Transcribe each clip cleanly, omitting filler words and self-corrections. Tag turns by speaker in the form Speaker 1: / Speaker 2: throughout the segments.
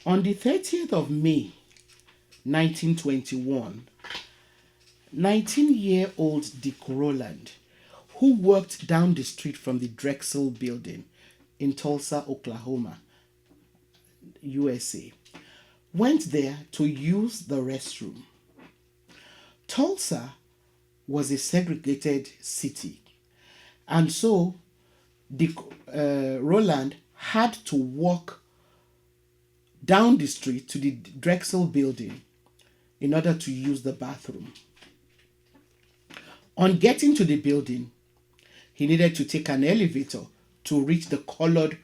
Speaker 1: On the 30th of May, 1921, 19-year-old Dick Rowland, who worked down the street from the Drexel building in Tulsa, Oklahoma, USA, went there to use the restroom. Tulsa was a segregated city, and so Rowland had to walk down the street to the Drexel building in order to use the bathroom. On getting to the building, he needed to take an elevator to reach the colored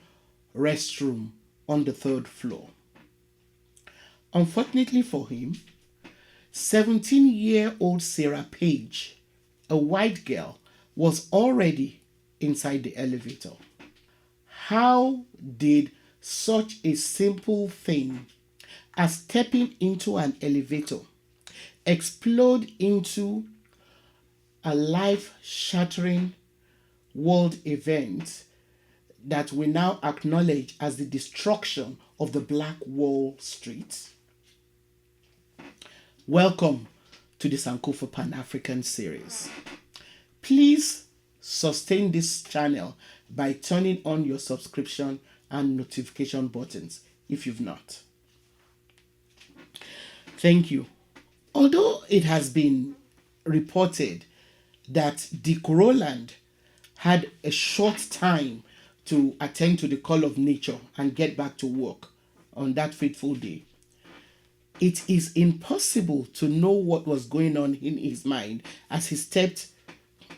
Speaker 1: restroom on the third floor. Unfortunately for him, 17-year-old Sarah Page, a white girl, was already inside the elevator. How did such a simple thing as stepping into an elevator explode into a life-shattering world event that we now acknowledge as the destruction of the Black Wall Street? Welcome to the Sankofa Pan-African series. Please sustain this channel by turning on your subscription and notification buttons if you've not. Thank you. Although it has been reported that Dick Rowland had a short time to attend to the call of nature and get back to work on that fateful day, it is impossible to know what was going on in his mind as he stepped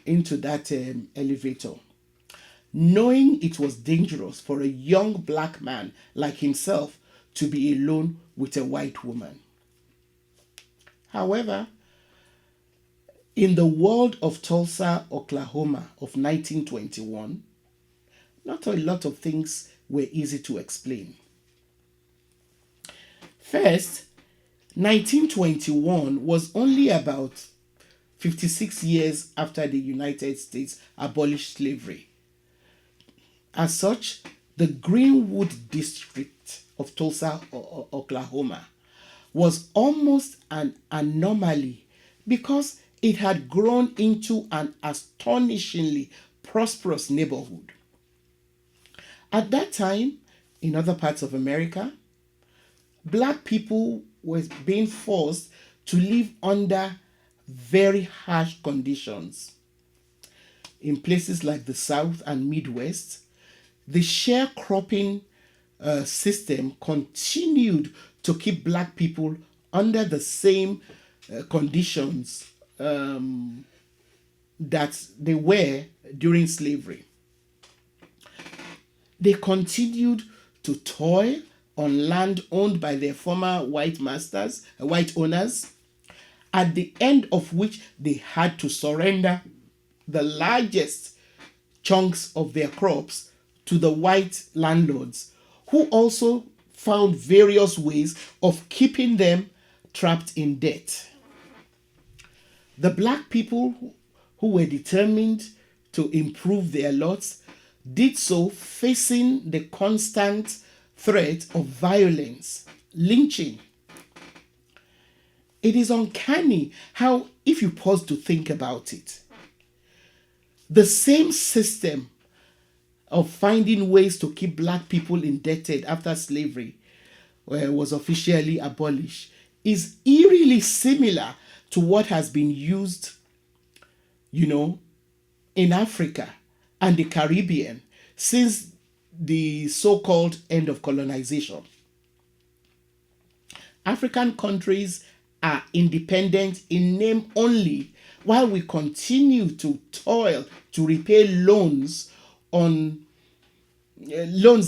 Speaker 1: into that elevator, knowing it was dangerous for a young black man like himself to be alone with a white woman. However, in the world of Tulsa, Oklahoma of 1921, not a lot of things were easy to explain. First, 1921 was only about 56 years after the United States abolished slavery. As such, the Greenwood district of Tulsa, Oklahoma, was almost an anomaly because it had grown into an astonishingly prosperous neighborhood. At that time, in other parts of America, black people were being forced to live under very harsh conditions. In places like the South and Midwest, the sharecropping system continued to keep black people under the same conditions that they were during slavery. They continued to toil on land owned by their former white masters, white owners, at the end of which they had to surrender the largest chunks of their crops to the white landlords, who also found various ways of keeping them trapped in debt. The black people who were determined to improve their lots did so facing the constant threat of violence, lynching. It is uncanny how, if you pause to think about it, the same system of finding ways to keep black people indebted after slavery was officially abolished is eerily similar to what has been used, in Africa and the Caribbean since the so-called end of colonization. African countries are independent in name only, while we continue to toil to repay loans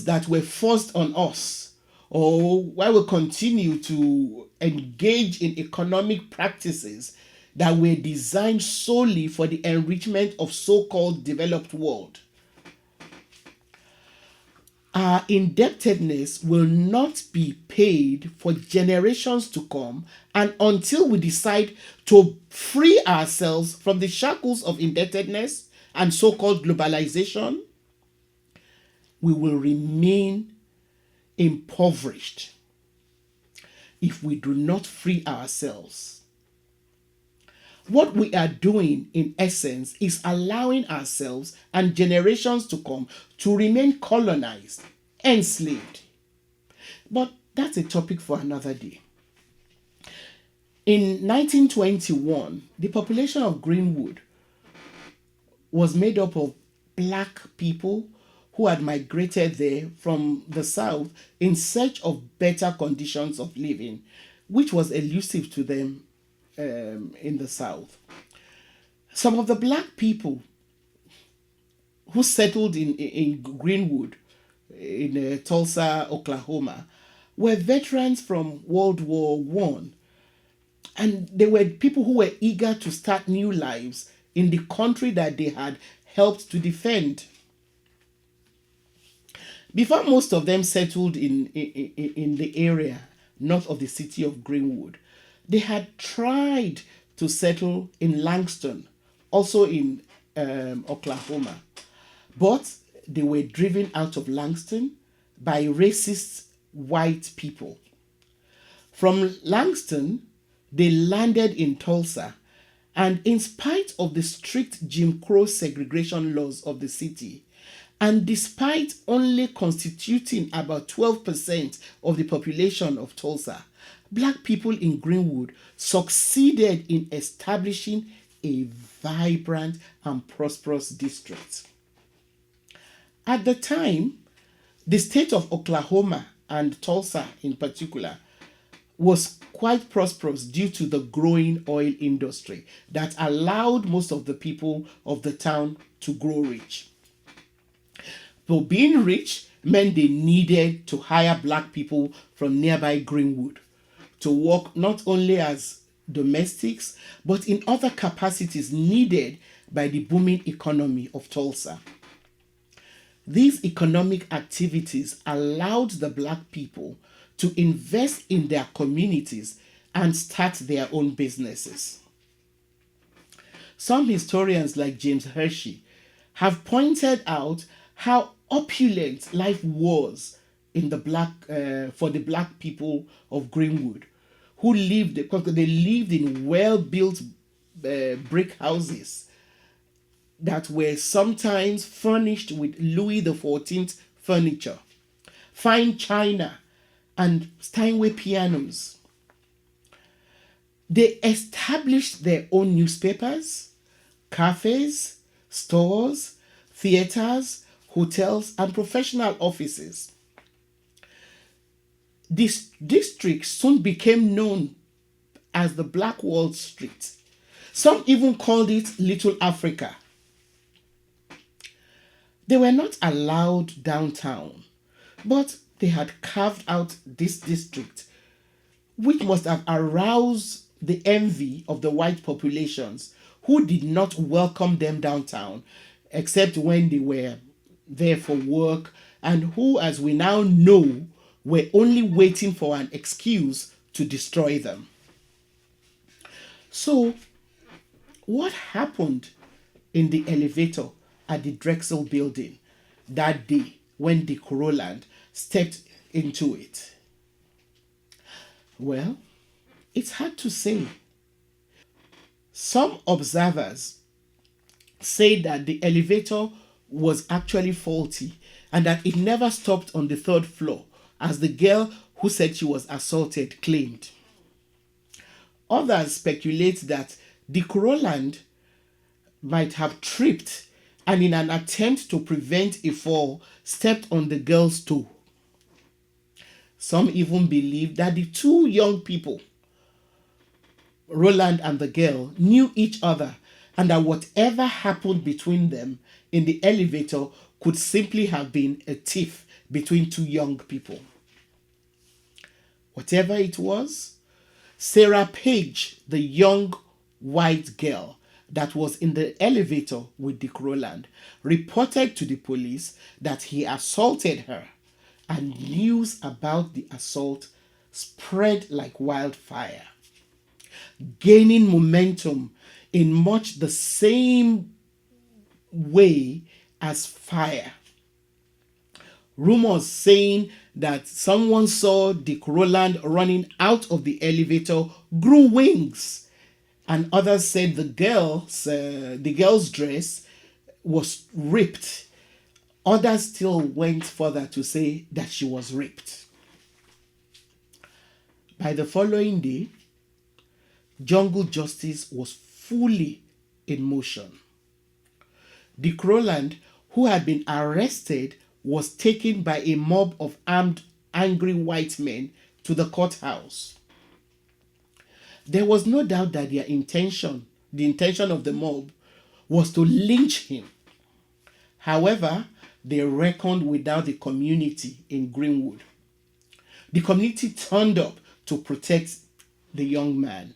Speaker 1: that were forced on us, or while we continue to engage in economic practices that were designed solely for the enrichment of so-called developed world. Our indebtedness will not be paid for generations to come, and until we decide to free ourselves from the shackles of indebtedness and so-called globalization, we will remain impoverished. if we do not free ourselves. What we are doing, in essence, is allowing ourselves and generations to come to remain colonized, enslaved. But that's a topic for another day. In 1921, the population of Greenwood was made up of black people who had migrated there from the south in search of better conditions of living, which was elusive to them in the south. Some of the black people who settled in Greenwood, in Tulsa, Oklahoma, were veterans from World War One, and they were people who were eager to start new lives in the country that they had helped to defend. Before most of them settled in the area north of the city of Greenwood, they had tried to settle in Langston, also in Oklahoma. But they were driven out of Langston by racist white people. From Langston, they landed in Tulsa, and in spite of the strict Jim Crow segregation laws of the city, and despite only constituting about 12% of the population of Tulsa, black people in Greenwood succeeded in establishing a vibrant and prosperous district. At the time, the state of Oklahoma, and Tulsa in particular, was quite prosperous due to the growing oil industry that allowed most of the people of the town to grow rich. So being rich meant they needed to hire black people from nearby Greenwood to work not only as domestics but in other capacities needed by the booming economy of Tulsa. These economic activities allowed the black people to invest in their communities and start their own businesses. Some historians, like James Hershey, have pointed out how opulent life was in the black for the black people of Greenwood, who lived because they lived in well-built brick houses that were sometimes furnished with Louis XIV furniture, fine china, and Steinway pianos. They established their own newspapers, cafes, stores, theaters, hotels, and professional offices. This district soon became known as the Black Wall Street. Some even called it Little Africa. They were not allowed downtown, but they had carved out this district, which must have aroused the envy of the white populations who did not welcome them downtown except when they were there for work, and who, as we now know, were only waiting for an excuse to destroy them. So, what happened in the elevator at the Drexel building that day when Dick Rowland stepped into it? Well, it's hard to say. Some observers say that the elevator was actually faulty and that it never stopped on the third floor, as the girl who said she was assaulted claimed. Others speculate that Dick Rowland might have tripped and, in an attempt to prevent a fall, stepped on the girl's toe. Some even believe that the two young people, Rowland and the girl, knew each other, and that whatever happened between them in the elevator could simply have been a tiff between two young people. Whatever it was, Sarah Page, the young white girl that was in the elevator with Dick Rowland, reported to the police that he assaulted her, and news about the assault spread like wildfire, gaining momentum in much the same way as fire. Rumors saying that someone saw Dick Rowland running out of the elevator grew wings, and others said the girl's dress was ripped. Others still went further to say that she was raped. By the following day, jungle justice was fully in motion. Dick Rowland, who had been arrested, was taken by a mob of armed, angry white men to the courthouse. There was no doubt that the intention of the mob, was to lynch him. However, they reckoned without the community in Greenwood. The community turned up to protect the young man.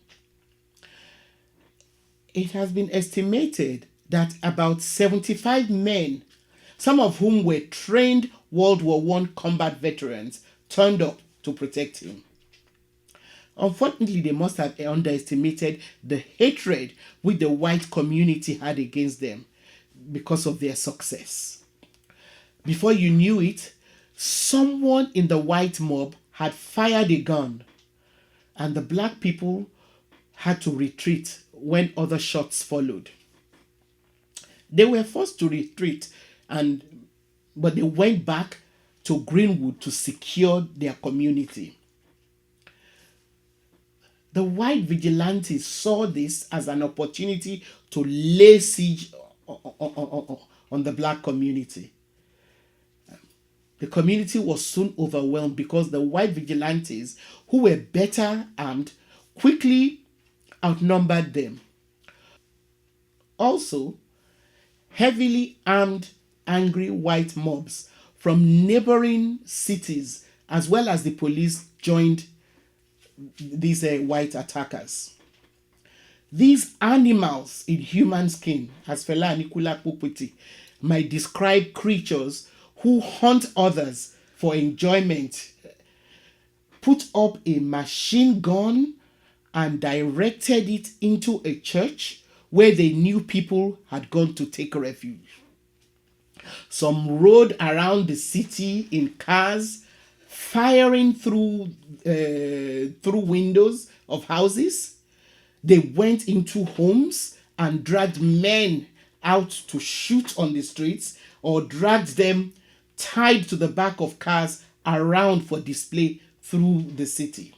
Speaker 1: It has been estimated that about 75 men, some of whom were trained World War I combat veterans, turned up to protect him. Unfortunately, they must have underestimated the hatred which the white community had against them because of their success. Before you knew it, someone in the white mob had fired a gun, and the black people had to retreat when other shots followed. They were forced to retreat, but they went back to Greenwood to secure their community. The white vigilantes saw this as an opportunity to lay siege on the black community. The community was soon overwhelmed because the white vigilantes, who were better armed, quickly outnumbered them. Also, heavily armed, angry white mobs from neighboring cities, as well as the police, joined these white attackers. These animals in human skin, as Fela Anikulapo Puputi, might describe creatures who hunt others for enjoyment, put up a machine gun and directed it into a church where they knew people had gone to take refuge. Some rode around the city in cars, firing through windows of houses. They went into homes and dragged men out to shoot on the streets, or dragged them tied to the back of cars around for display through the city.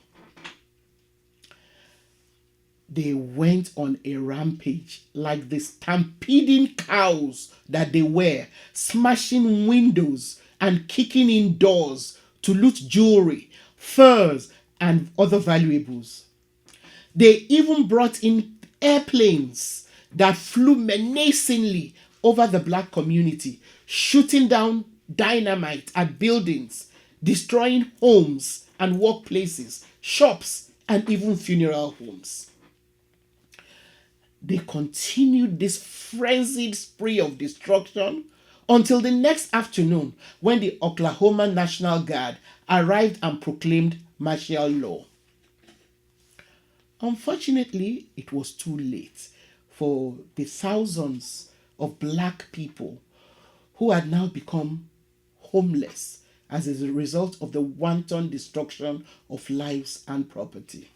Speaker 1: They went on a rampage like the stampeding cows that they were, smashing windows and kicking in doors to loot jewelry, furs, and other valuables. They even brought in airplanes that flew menacingly over the black community, shooting down dynamite at buildings, destroying homes and workplaces, shops, and even funeral homes. They continued this frenzied spree of destruction until the next afternoon, when the Oklahoma National Guard arrived and proclaimed martial law. Unfortunately, it was too late for the thousands of black people who had now become homeless as a result of the wanton destruction of lives and property.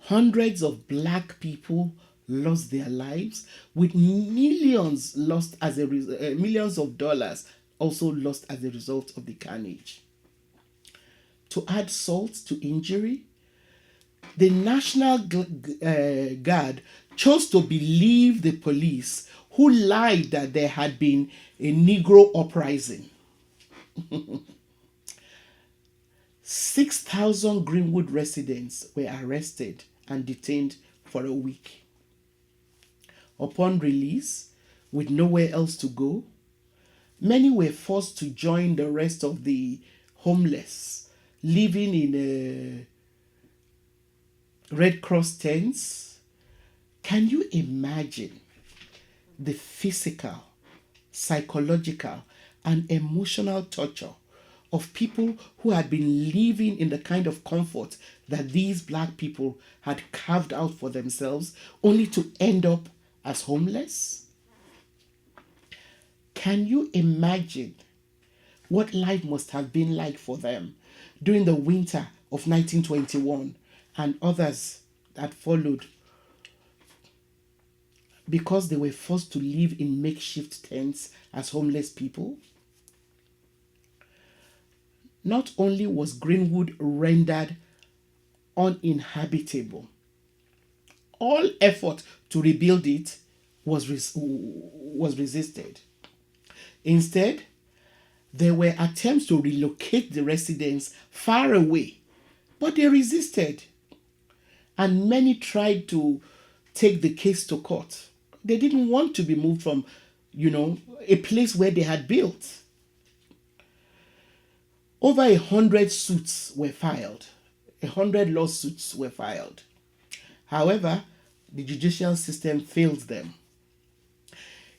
Speaker 1: Hundreds of black people lost their lives, with millions lost as millions of dollars also lost as a result of the carnage. To add salt to injury, the National Guard chose to believe the police, who lied that there had been a Negro uprising. 6,000 Greenwood residents were arrested and detained for a week. Upon release, with nowhere else to go, many were forced to join the rest of the homeless, living in Red Cross tents. Can you imagine the physical, psychological, and emotional torture of people who had been living in the kind of comfort that these black people had carved out for themselves, only to end up as homeless? Can you imagine what life must have been like for them during the winter of 1921 and others that followed, because they were forced to live in makeshift tents as homeless people. Not only was Greenwood rendered uninhabitable, all effort to rebuild it was resisted. Instead, there were attempts to relocate the residents far away, but they resisted. And many tried to take the case to court. They didn't want to be moved from, a place where they had built. Over 100 suits were filed. 100 lawsuits were filed. However, the judicial system failed them.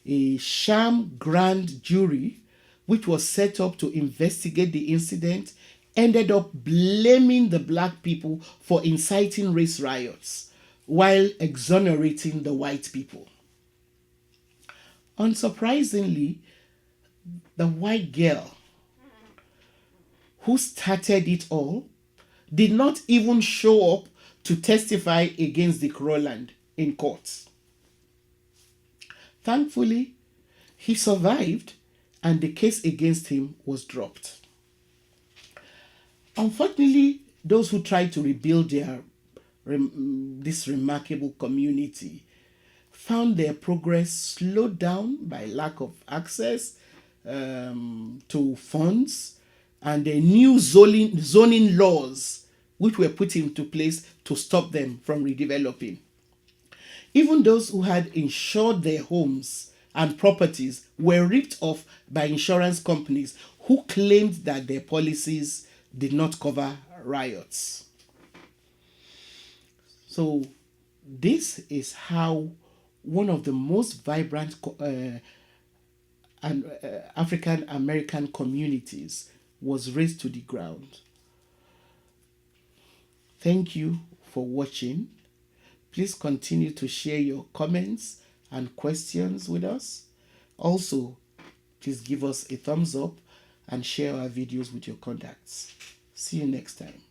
Speaker 1: A sham grand jury, which was set up to investigate the incident, ended up blaming the black people for inciting race riots while exonerating the white people. Unsurprisingly, the white girl who started it all did not even show up to testify against Dick Rowland in court. Thankfully, he survived and the case against him was dropped. Unfortunately, those who tried to rebuild this remarkable community found their progress slowed down by lack of access to funds and the new zoning laws which were put into place to stop them from redeveloping. Even those who had insured their homes and properties were ripped off by insurance companies who claimed that their policies did not cover riots. So this is how one of the most vibrant African American communities was razed to the ground. Thank you for watching. Please continue to share your comments and questions with us. Also, please give us a thumbs up and share our videos with your contacts. See you next time.